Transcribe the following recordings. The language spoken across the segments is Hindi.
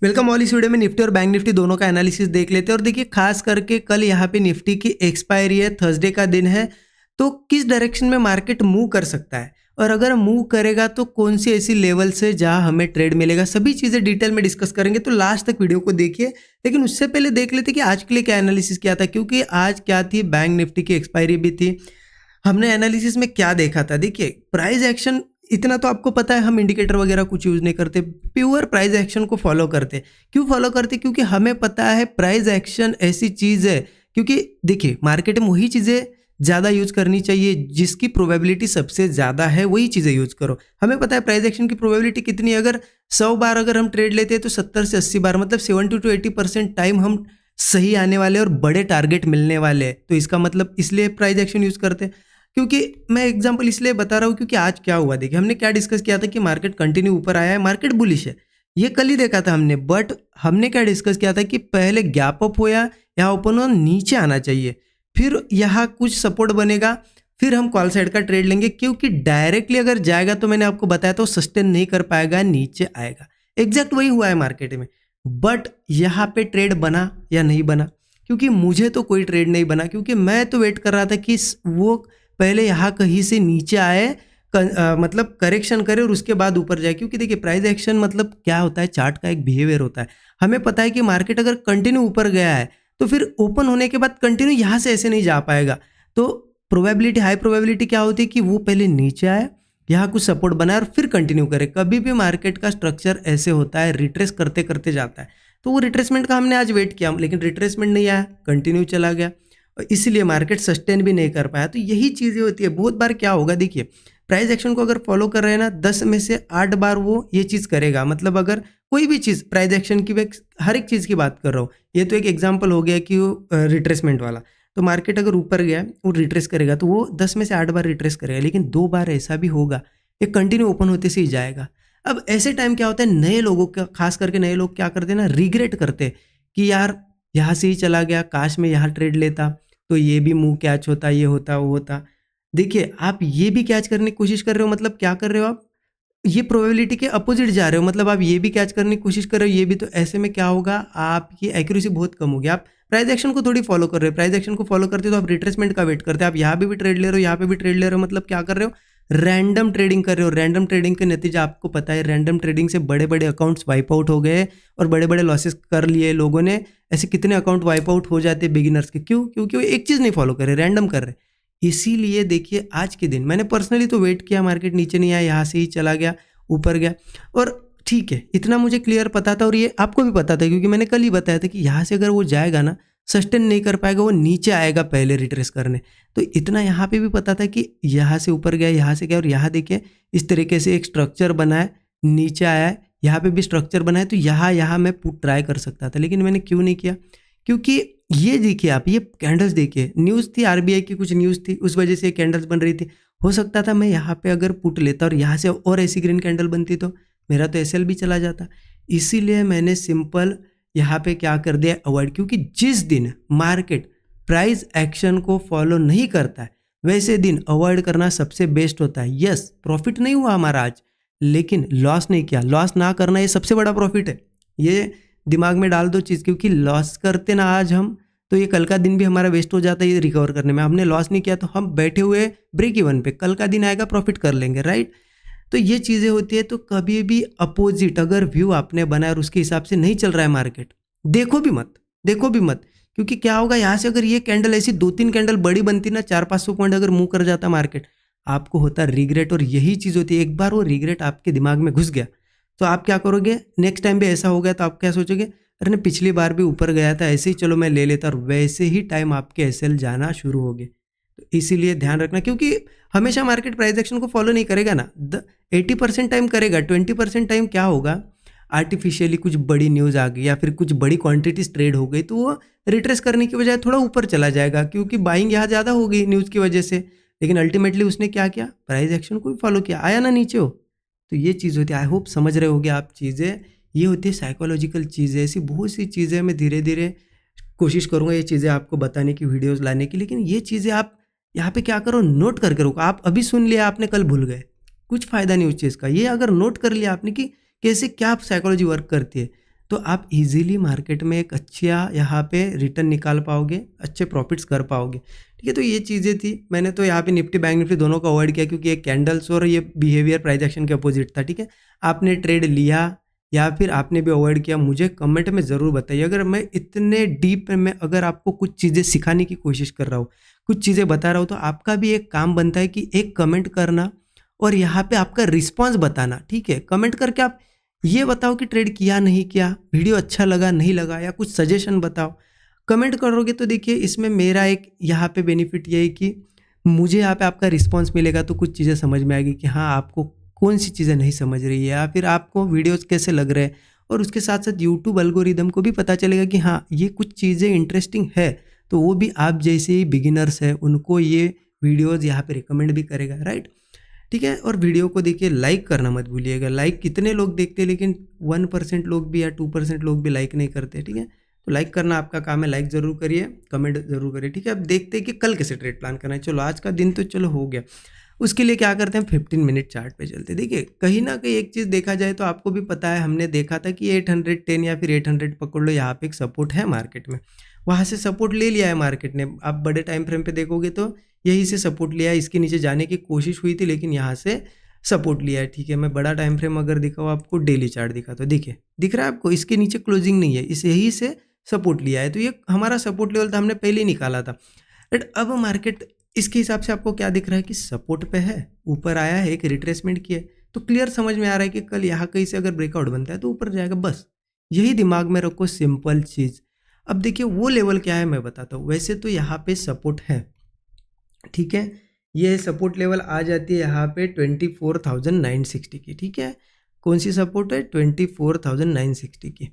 Welcome all. इस वीडियो में निफ्टी और बैंक निफ्टी दोनों का एनालिसिस देख लेते हैं और देखिए खास करके कल यहाँ पे निफ्टी की एक्सपायरी है, थर्सडे का दिन है, तो किस डायरेक्शन में मार्केट मूव कर सकता है और अगर मूव करेगा तो कौन सी ऐसी लेवल से जहाँ हमें ट्रेड मिलेगा, सभी चीज़ें डिटेल में डिस्कस करेंगे। तो लास्ट तक वीडियो को देखिए, लेकिन उससे पहले देख लेते कि आज के लिए क्या एनालिसिस किया था, क्योंकि आज क्या थी, बैंक निफ्टी की एक्सपायरी भी थी। हमने एनालिसिस में क्या देखा था, देखिए प्राइस एक्शन इतना तो आपको पता है, हम इंडिकेटर वगैरह कुछ यूज़ नहीं करते, प्योर प्राइस एक्शन को फॉलो करते। क्यों फॉलो करते? क्योंकि हमें पता है प्राइस एक्शन ऐसी चीज़ है, क्योंकि देखिए मार्केट में वही चीज़ें ज़्यादा यूज़ करनी चाहिए जिसकी प्रोबेबिलिटी सबसे ज़्यादा है, वही चीज़ें यूज़ करो। हमें पता है प्राइस एक्शन की प्रोबेबिलिटी कितनी है, अगर 100 बार अगर हम ट्रेड लेते हैं तो 70 से 80 बार, मतलब 70 to 80% टाइम हम सही आने वाले और बड़े टारगेट मिलने वाले हैं। तो इसका मतलब इसलिए प्राइस एक्शन यूज़ करते हैं। क्योंकि मैं एग्जांपल इसलिए बता रहा हूँ क्योंकि आज क्या हुआ, देखिए हमने क्या डिस्कस किया था कि मार्केट कंटिन्यू ऊपर आया है, मार्केट बुलिश है, ये कल ही देखा था हमने। बट हमने क्या डिस्कस किया था कि पहले गैप अप होया, यहाँ ओपन हुआ, नीचे आना चाहिए, फिर यहाँ कुछ सपोर्ट बनेगा, फिर हम कॉल साइड का ट्रेड लेंगे, क्योंकि डायरेक्टली अगर जाएगा तो मैंने आपको बताया तो सस्टेन नहीं कर पाएगा, नीचे आएगा। एग्जैक्ट वही हुआ है मार्केट में। बट यहाँ पे ट्रेड बना या नहीं बना? क्योंकि मुझे तो कोई ट्रेड नहीं बना, क्योंकि मैं तो वेट कर रहा था कि वो पहले यहाँ कहीं से नीचे आए, मतलब करेक्शन करे और उसके बाद ऊपर जाए। क्योंकि देखिए प्राइस एक्शन मतलब क्या होता है, चार्ट का एक बिहेवियर होता है। हमें पता है कि मार्केट अगर कंटिन्यू ऊपर गया है तो फिर ओपन होने के बाद कंटिन्यू यहाँ से ऐसे नहीं जा पाएगा। तो प्रोबेबिलिटी, हाई प्रोबेबिलिटी क्या होती है कि वो पहले नीचे आए, यहाँ कुछ सपोर्ट बनाए और फिर कंटिन्यू करे। कभी भी मार्केट का स्ट्रक्चर ऐसे होता है, रिट्रेस करते करते जाता है। तो वो रिट्रेसमेंट का हमने आज वेट किया, लेकिन रिट्रेसमेंट नहीं आया, कंटिन्यू चला गया, इसलिए मार्केट सस्टेन भी नहीं कर पाया। तो यही चीज़ें होती है। बहुत बार क्या होगा, देखिए प्राइस एक्शन को अगर फॉलो कर रहे हैं ना, 10 में से 8 बार वो ये चीज़ करेगा। मतलब अगर कोई भी चीज़ प्राइस एक्शन की, मैं हर एक चीज़ की बात कर रहा हूँ, ये तो एक एग्जांपल हो गया कि वो रिट्रेसमेंट वाला। तो मार्केट अगर ऊपर गया वो रिट्रेस करेगा तो वो 10 में से 8 बार रिट्रेस करेगा, लेकिन 2 बार ऐसा भी होगा ये कंटिन्यू ओपन होते से ही जाएगा। अब ऐसे टाइम क्या होता है, नए लोगों का, खास करके नए लोग क्या करते हैं ना, रिग्रेट करते कि यार यहाँ से ही चला गया, काश मैं यहाँ ट्रेड लेता तो ये भी मूव कैच होता, ये होता, वो होता। देखिए आप ये भी कैच करने की कोशिश कर रहे हो, मतलब क्या कर रहे हो आप, ये प्रोबेबिलिटी के अपोजिट जा रहे हो। मतलब आप ये भी कैच करने की कोशिश कर रहे हो, ये भी, तो ऐसे में क्या होगा, आपकी एक्यूरेसी बहुत कम होगी। आप प्राइस एक्शन को थोड़ी फॉलो कर रहे हो। प्राइस एक्शन को फॉलो करते हो तो आप रिट्रेसमेंट का वेट करते हैं। आप यहाँ पे भी ट्रेड ले रहे हो, यहाँ पे भी ट्रेड ले रहे हो, मतलब क्या कर रहे हो, रैंडम ट्रेडिंग कर रहे हो। रैंडम ट्रेडिंग के नतीजा आपको पता है, रैंडम ट्रेडिंग से बड़े बड़े अकाउंट्स वाइप आउट हो गए और बड़े बड़े लॉसेस कर लिए लोगों ने। ऐसे कितने अकाउंट वाइप आउट हो जाते बिगिनर्स के, क्यों? क्योंकि वो एक चीज़ नहीं फॉलो कर रहे, रैंडम कर रहे। इसीलिए देखिए आज के दिन मैंने पर्सनली तो वेट किया, मार्केट नीचे नहीं आया, यहाँ से ही चला गया, ऊपर गया, और ठीक है, इतना मुझे क्लियर पता था और ये आपको भी पता था, क्योंकि मैंने कल ही बताया था कि यहाँ से अगर वो जाएगा ना, सस्टेन नहीं कर पाएगा, वो नीचे आएगा पहले रिट्रेस करने। तो इतना यहाँ पे भी पता था कि यहाँ से ऊपर गया, यहाँ से गया, और यहाँ देखिए इस तरीके से एक स्ट्रक्चर बना है, नीचे आया है, यहाँ पे भी स्ट्रक्चर बना है, तो यहाँ मैं पुट ट्राई कर सकता था, लेकिन मैंने क्यों नहीं किया? क्योंकि ये देखिए आप, ये कैंडल्स देखिए, न्यूज़ थी, आरबीआई की कुछ न्यूज़ थी, उस वजह से ये कैंडल्स बन रही थी। हो सकता था मैं यहाँ पे अगर पुट लेता और यहाँ से और ऐसी ग्रीन कैंडल बनती तो मेरा तो एसएल भी चला जाता। इसीलिए मैंने सिंपल यहाँ पे क्या कर दिया, अवॉइड। क्योंकि जिस दिन मार्केट प्राइस एक्शन को फॉलो नहीं करता है, वैसे दिन अवॉइड करना सबसे बेस्ट होता है। यस, प्रॉफिट नहीं हुआ हमारा आज, लेकिन लॉस नहीं किया। लॉस ना करना ये सबसे बड़ा प्रॉफिट है, ये दिमाग में डाल दो चीज़। क्योंकि लॉस करते ना आज हम, तो ये कल का दिन भी हमारा वेस्ट हो जाता है ये रिकवर करने में। हमने लॉस नहीं किया तो हम बैठे हुए ब्रेक इवन पे, कल का दिन आएगा प्रॉफिट कर लेंगे, राइट? तो ये चीज़ें होती है। तो कभी भी अपोजिट अगर व्यू आपने बनाया और उसके हिसाब से नहीं चल रहा है मार्केट, देखो भी मत, देखो भी मत। क्योंकि क्या होगा, यहाँ से अगर ये कैंडल ऐसी 2-3 कैंडल बड़ी बनती ना, 400-500 पॉइंट अगर मूव कर जाता मार्केट, आपको होता रिग्रेट। और यही चीज़ होती है, एक बार वो रिग्रेट आपके दिमाग में घुस गया तो आप क्या करोगे, नेक्स्ट टाइम भी ऐसा हो गया तो आप क्या सोचोगे, अरे ने पिछली बार भी ऊपर गया था, ऐसे ही चलो मैं ले लेता, और वैसे ही टाइम आपके एसएल जाना शुरू हो गए। तो इसीलिए ध्यान रखना, क्योंकि हमेशा मार्केट प्राइस एक्शन को फॉलो नहीं करेगा ना, 80% टाइम करेगा, 20% टाइम क्या होगा, आर्टिफिशियली कुछ बड़ी न्यूज़ आ गई या फिर कुछ बड़ी क्वांटिटीज ट्रेड हो गई तो वो रिट्रेस करने की बजाय थोड़ा ऊपर चला जाएगा, क्योंकि बाइंग यहाँ ज़्यादा हो गई न्यूज़ की वजह से। लेकिन अल्टीमेटली उसने क्या किया, प्राइस एक्शन को भी फॉलो किया, आया ना नीचे हो। तो ये चीज़ होती है, आई होप समझ रहे होगे आप चीज़ें। ये होती है साइकोलॉजिकल चीज़ें, ऐसी बहुत सी चीज़ें मैं धीरे धीरे कोशिश करूँगा ये चीज़ें आपको बताने की, वीडियोज़ लाने की। लेकिन ये चीज़ें आप यहाँ पे क्या करो, नोट करके रखो। आप अभी सुन लिया आपने, कल भूल गए, कुछ फ़ायदा नहीं उस चीज़ का। ये अगर नोट कर लिया आपने कि कैसे क्या साइकोलॉजी वर्क करती है, तो आप इजीली मार्केट में एक अच्छा यहाँ पे रिटर्न निकाल पाओगे, अच्छे प्रॉफिट्स कर पाओगे। ठीक है, तो ये चीज़ें थी। मैंने तो यहाँ पे निफ्टी बैंक निफ्टी दोनों को अवॉइड किया क्योंकि ये कैंडल्स और ये बिहेवियर प्राइस एक्शन के अपोजिट था। ठीक है, आपने ट्रेड लिया या फिर आपने भी अवॉइड किया, मुझे कमेंट में ज़रूर बताइए। अगर मैं इतने डीप में अगर आपको कुछ चीज़ें सिखाने की कोशिश कर रहा हूँ, कुछ चीज़ें बता रहा हूँ, तो आपका भी एक काम बनता है कि एक कमेंट करना और यहाँ पे आपका रिस्पॉन्स बताना। ठीक है, कमेंट करके आप ये बताओ कि ट्रेड किया नहीं किया, वीडियो अच्छा लगा नहीं लगा, या कुछ सजेशन बताओ। कमेंट करोगे तो देखिए इसमें मेरा एक यहाँ पे बेनिफिट ये है कि मुझे यहाँ पे आपका रिस्पॉन्स मिलेगा, तो कुछ चीज़ें समझ में आएगी कि हाँ आपको कौन सी चीज़ें नहीं समझ रही है या फिर आपको वीडियोस कैसे लग रहे हैं। और उसके साथ साथ यूट्यूब एल्गोरिदम को भी पता चलेगा कि हाँ ये कुछ चीज़ें इंटरेस्टिंग है, तो वो भी आप जैसे ही बिगिनर्स है उनको ये वीडियोस यहाँ पे रिकमेंड भी करेगा, राइट। ठीक है, और वीडियो को देखिए लाइक करना मत भूलिएगा। लाइक कितने लोग देखते हैं, लेकिन 1% लोग भी या 2% लोग भी लाइक नहीं करते। ठीक है, तो लाइक करना आपका काम है, लाइक ज़रूर करिए, कमेंट ज़रूर करिए। ठीक है, अब देखते हैं कि कल कैसे ट्रेड प्लान करना है। चलो आज का दिन तो चलो हो गया, उसके लिए क्या करते हैं 15 मिनट चार्ट पे चलते। देखिए कहीं ना कहीं एक चीज़ देखा जाए तो आपको भी पता है, हमने देखा था कि 810 या फिर 800 पकड़ लो, यहाँ पे एक सपोर्ट है मार्केट में, वहाँ से सपोर्ट ले लिया है मार्केट ने। आप बड़े टाइम फ्रेम पे देखोगे तो यहीं से सपोर्ट लिया है, इसके नीचे जाने की कोशिश हुई थी लेकिन यहाँ से सपोर्ट लिया है। ठीक है, मैं बड़ा टाइम फ्रेम अगर दिखाऊँ आपको, डेली चार्ट दिखा तो देखिए दिख रहा है आपको, इसके नीचे क्लोजिंग नहीं है, इस यहीं से सपोर्ट लिया है। तो ये हमारा सपोर्ट लेवल था, हमने पहले ही निकाला था। बट अब मार्केट इसके हिसाब से आपको क्या दिख रहा है कि सपोर्ट पे है, ऊपर आया है, एक रिट्रेसमेंट किया है, तो क्लियर समझ में आ रहा है कि कल यहाँ कहीं से अगर ब्रेकआउट बनता है तो ऊपर जाएगा। बस यही दिमाग में रखो, सिंपल चीज़। अब देखिए वो लेवल क्या है मैं बताता हूँ। वैसे तो यहाँ पे सपोर्ट है, ठीक है, ये सपोर्ट लेवल आ जाती है यहाँ पे 24,960 की। ठीक है, कौन सी सपोर्ट है 24,960 की,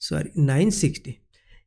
सॉरी 960,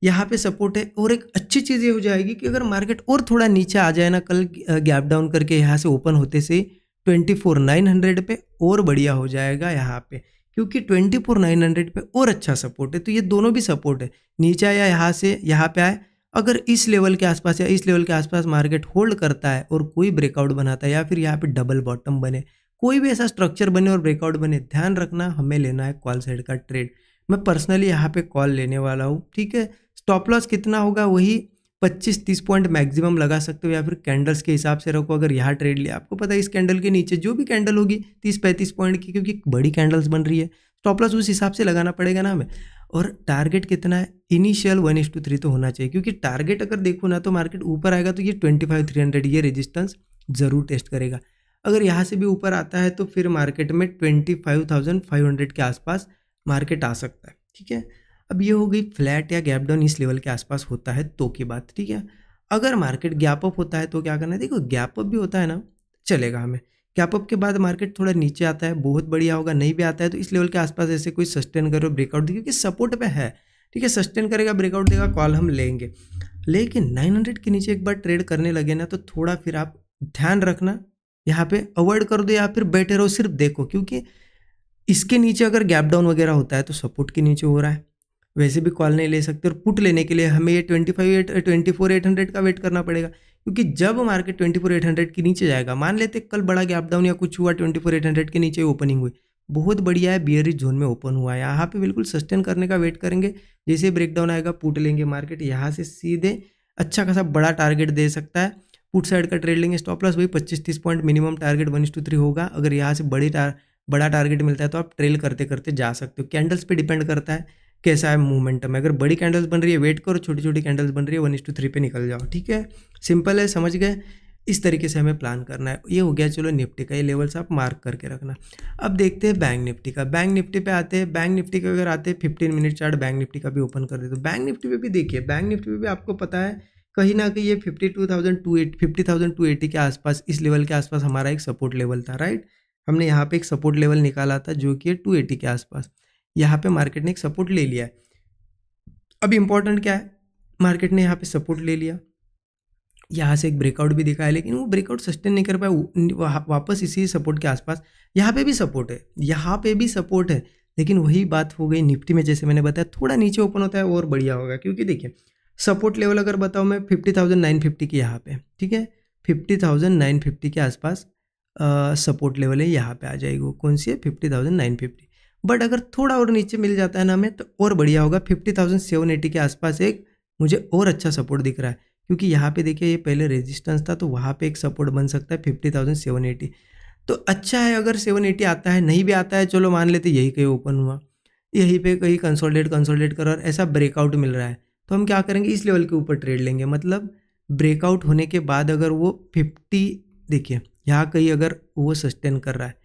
यहाँ पे सपोर्ट है। और एक अच्छी चीज़ ये हो जाएगी कि अगर मार्केट और थोड़ा नीचे आ जाए ना, कल गैप डाउन करके यहाँ से ओपन होते से 24,900 पे, और बढ़िया हो जाएगा यहाँ पे, क्योंकि 24,900 पे और अच्छा सपोर्ट है। तो ये दोनों भी सपोर्ट है, नीचे आया यहाँ से यहाँ पे आए, अगर इस लेवल के आसपास या इस लेवल के आसपास मार्केट होल्ड करता है और कोई ब्रेकआउट बनाता है या फिर यहाँ पे डबल बॉटम बने, कोई भी ऐसा स्ट्रक्चर बने और ब्रेकआउट बने, ध्यान रखना हमें लेना है कॉल साइड का ट्रेड। मैं पर्सनली यहाँ पे कॉल लेने वाला हूँ। ठीक है, स्टॉप लॉस कितना होगा, वही 25-30 पॉइंट मैक्सिमम लगा सकते हो, या फिर कैंडल्स के हिसाब से रखो। अगर यहाँ ट्रेड लिया, आपको पता है इस कैंडल के नीचे जो भी कैंडल होगी 30-35 पॉइंट की, क्योंकि बड़ी कैंडल्स बन रही है, स्टॉप लॉस उस हिसाब से लगाना पड़ेगा ना हमें। और टारगेट कितना है, इनिशियल 1:3 तो होना चाहिए, क्योंकि टारगेट अगर देखो ना तो मार्केट ऊपर आएगा तो ये 25,300 ये रेजिस्टेंस जरूर टेस्ट करेगा। अगर यहाँ से भी ऊपर आता है तो फिर मार्केट में 25,500 के आसपास मार्केट आ सकता है। ठीक है, अब ये हो गई फ्लैट या गैप डाउन इस लेवल के आसपास होता है तो की बात। ठीक है, अगर मार्केट गैप अप होता है तो क्या करना है, देखो गैप अप भी होता है ना, चलेगा हमें। गैप अप के बाद मार्केट थोड़ा नीचे आता है, बहुत बढ़िया होगा, नहीं भी आता है तो इस लेवल के आसपास ऐसे कोई सस्टेन करो, ब्रेकआउट दे, क्योंकि सपोर्ट पे है। ठीक है, सस्टेन करेगा, ब्रेकआउट देगा, कॉल हम लेंगे। लेकिन 900 के नीचे एक बार ट्रेड करने लगे ना तो थोड़ा फिर आप ध्यान रखना, यहाँ पे अवॉइड कर दो या फिर बैठे रहो, सिर्फ देखो, क्योंकि इसके नीचे अगर गैप डाउन वगैरह होता है तो सपोर्ट के नीचे हो रहा है, वैसे भी कॉल नहीं ले सकते। और पुट लेने के लिए हमें ये 24,800 का वेट करना पड़ेगा, क्योंकि जब मार्केट 24,800 के नीचे जाएगा, मान लेते कल बड़ा गैप डाउन या कुछ हुआ, 24,800 के नीचे ओपनिंग हुई, बहुत बढ़िया है, बियरिश जोन में ओपन हुआ है, यहाँ पे बिल्कुल सस्टेन करने का वेट करेंगे। जैसे ब्रेक डाउन आएगा पुट लेंगे, मार्केट यहाँ से सीधे अच्छा खासा बड़ा टारगेट दे सकता है, पुट साइड का ट्रेड लेंगे। स्टॉप लॉस वही 25-30 पॉइंट मिनिमम टारगेट 1:3 होगा। अगर यहाँ से बड़ा टारगेट मिलता है तो आप ट्रेल करते करते जा सकते हो। कैंडल्स पे डिपेंड करता है कैसा है मूवमेंटम। अगर बड़ी कैंडल्स बन रही है वेट करो, छोटी छोटी कैंडल्स बन रही है 1:3 पे निकल जाओ। ठीक है, सिंपल है, समझ गए। इस तरीके से हमें प्लान करना है। ये हो गया चलो निफ्टी का, ये लेवल्स आप मार्क करके रखना। अब देखते हैं बैंक निफ्टी का। बैंक निफ्टी पे आते हैं। बैंक निफ्टी का अगर आते हैं 15 मिनट चार्ट बैंक निफ्टी का भी ओपन कर दे तो बैंक निफ्टी पे भी देखिए, बैंक निफ्टी पे भी आपको पता है कहीं ना कहीं ये 50,280 के आसपास, इस लेवल के आसपास हमारा एक सपोर्ट लेवल था, राइट। हमने यहाँ पे एक सपोर्ट लेवल निकाला था जो कि है 280 के आसपास। यहाँ पे मार्केट ने एक सपोर्ट ले लिया है। अब इम्पॉर्टेंट क्या है, मार्केट ने यहाँ पे सपोर्ट ले लिया, यहाँ से एक ब्रेकआउट भी दिखाया, लेकिन वो ब्रेकआउट सस्टेन नहीं कर पाया, वापस इसी सपोर्ट के आसपास। यहाँ पे भी सपोर्ट है, यहाँ पे भी सपोर्ट है, लेकिन वही बात हो गई निफ्टी में, जैसे मैंने बताया थोड़ा नीचे ओपन होता है और बढ़िया होगा। क्योंकि देखिए सपोर्ट लेवल अगर बताऊँ मैं 50,950 की यहाँ पे, ठीक है, 50,950 के आसपास सपोर्ट लेवल है, यहाँ पे आ जाएगी। वो कौन सी है 50,950। बट अगर थोड़ा और नीचे मिल जाता है ना हमें तो और बढ़िया होगा। 50,780 के आसपास एक मुझे और अच्छा सपोर्ट दिख रहा है, क्योंकि यहाँ पे देखिए ये पहले रेजिस्टेंस था, तो वहाँ पे एक सपोर्ट बन सकता है 50,780। तो अच्छा है अगर 780 आता है, नहीं भी आता है चलो मान लेते यही कहीं ओपन हुआ, यहीं पे कहीं कंसोलिडेट कर और ऐसा ब्रेकआउट मिल रहा है, तो हम क्या करेंगे, इस लेवल के ऊपर ट्रेड लेंगे। मतलब ब्रेकआउट होने के बाद अगर वो 50, देखिए यहाँ कहीं अगर वो सस्टेन कर रहा है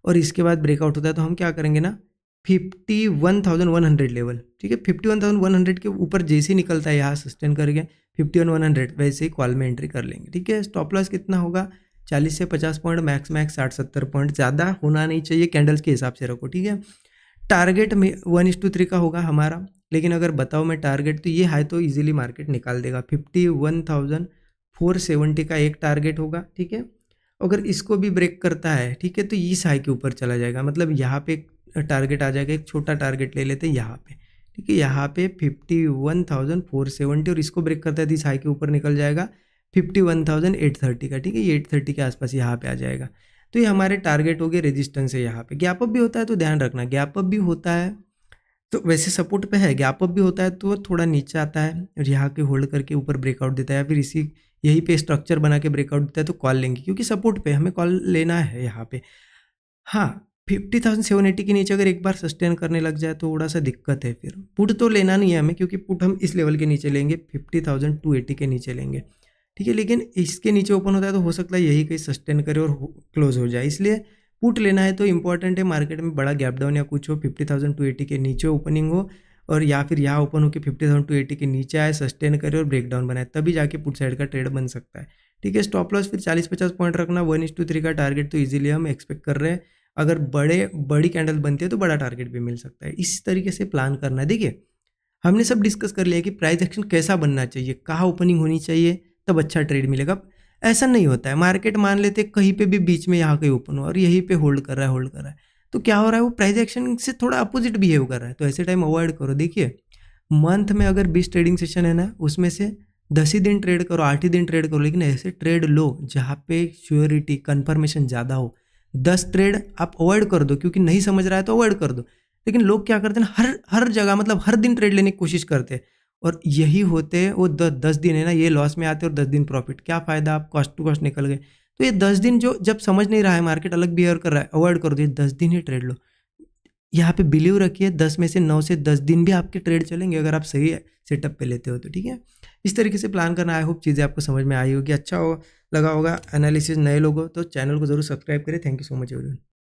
और इसके बाद ब्रेकआउट होता है, तो हम क्या करेंगे ना 51,100 लेवल, ठीक है, 51,100 के ऊपर जैसे ही निकलता है यहाँ सस्टेन करके 51,100 वैसे ही कॉल में एंट्री कर लेंगे, ठीक है। स्टॉप लॉस कितना होगा, 40 से 50 पॉइंट, मैक्स 60-70 पॉइंट, ज़्यादा होना नहीं चाहिए, कैंडल्स के हिसाब से रखो, ठीक है। टारगेट में 1:3 का होगा हमारा, लेकिन अगर बताओ मैं टारगेट, तो ये हाई तो इजीली मार्केट निकाल देगा। 51,470 का एक टारगेट होगा, ठीक है। अगर इसको भी ब्रेक करता है, ठीक है, तो इस हाई के ऊपर चला जाएगा, मतलब यहाँ पे टारगेट आ जाएगा, एक छोटा टारगेट ले लेते हैं यहाँ पे, ठीक है, यहाँ पे 51,470, और इसको ब्रेक करता है तो इस हाई के ऊपर निकल जाएगा 51,830 का, ठीक है, ये 830 के आसपास यहाँ पे आ जाएगा। तो ये हमारे टारगेट हो गए, रेजिस्टेंस है यहाँ पे। गैप अप भी होता है तो ध्यान रखना, गैप अप भी होता है तो वैसे सपोर्ट पे है, गैप अप भी होता है तो थोड़ा नीचे आता है और यहाँ के होल्ड करके ऊपर ब्रेकआउट देता है, या फिर इसी यहीं पे स्ट्रक्चर बना के ब्रेकआउट देता है, तो कॉल लेंगे, क्योंकि सपोर्ट पे हमें कॉल लेना है यहाँ पे। हाँ, 50,780 के नीचे अगर एक बार सस्टेन करने लग जाए तो थोड़ा सा दिक्कत है, फिर पुट तो लेना नहीं है हमें, क्योंकि पुट हम इस लेवल के नीचे लेंगे, 50,280 के नीचे लेंगे, ठीक है। लेकिन इसके नीचे ओपन होता है तो हो सकता है यही कहीं सस्टेन करे और क्लोज हो जाए, इसलिए पुट लेना है तो इंपॉर्टेंट है मार्केट में बड़ा गैप डाउन या कुछ हो, 50,280 के नीचे ओपनिंग हो और या फिर यहाँ ओपन हो के 50,280 के नीचे आए, सस्टेन करे और ब्रेकडाउन बनाए, तभी जाके पुट साइड का ट्रेड बन सकता है, ठीक है। स्टॉप लॉस फिर 40-50 पॉइंट रखना, 1:3 का टारगेट तो इजीली हम एक्सपेक्ट कर रहे हैं। अगर बड़ी कैंडल बनती है तो बड़ा टारगेट भी मिल सकता है, इस तरीके से प्लान करना है। देखिए हमने सब डिस्कस कर लिया कि प्राइस एक्शन कैसा बनना चाहिए, कहाँ ओपनिंग होनी चाहिए तब अच्छा ट्रेड मिलेगा। ऐसा नहीं होता है, मार्केट मान लेते कहीं पे भी बीच में यहाँ कहीं ओपन हो और यहीं पे होल्ड कर रहा है, तो क्या हो रहा है, वो प्राइस एक्शन से थोड़ा अपोजिट बिहेव कर रहा है, तो ऐसे टाइम अवॉइड करो। देखिए मंथ में अगर 20 ट्रेडिंग सेशन है ना, उसमें से 10 ही दिन ट्रेड करो, 8 ही दिन ट्रेड करो, लेकिन ऐसे ट्रेड लो जहाँ पे श्योरिटी कन्फर्मेशन ज़्यादा हो। 10 ट्रेड आप अवॉइड कर दो, क्योंकि नहीं समझ रहा है तो अवॉइड कर दो, लेकिन लोग क्या करते हैं, हर हर जगह मतलब हर दिन ट्रेड लेने की कोशिश करते हैं, और यही होते हैं वो 10 दिन है ना, ये लॉस में आते हैं और 10 दिन प्रॉफिट, क्या फ़ायदा, आप कॉस्ट टू कॉस्ट निकल गए। तो ये 10 दिन जो जब समझ नहीं रहा है मार्केट अलग बिहेव कर रहा है, अवॉइड कर दो, ये 10 दिन ही ट्रेड लो। यहाँ पे बिलीव रखिए 10 में से 9 से 10 दिन भी आपके ट्रेड चलेंगे अगर आप सही सेटअप पे लेते हो तो, ठीक है। इस तरीके से प्लान करना। आई होप चीज़ें आपको समझ में आई होगी, अच्छा हो लगा होगा। एनालिसिस नए लोगों तो चैनल को जरूर सब्सक्राइब करें। Thank you so much everyone.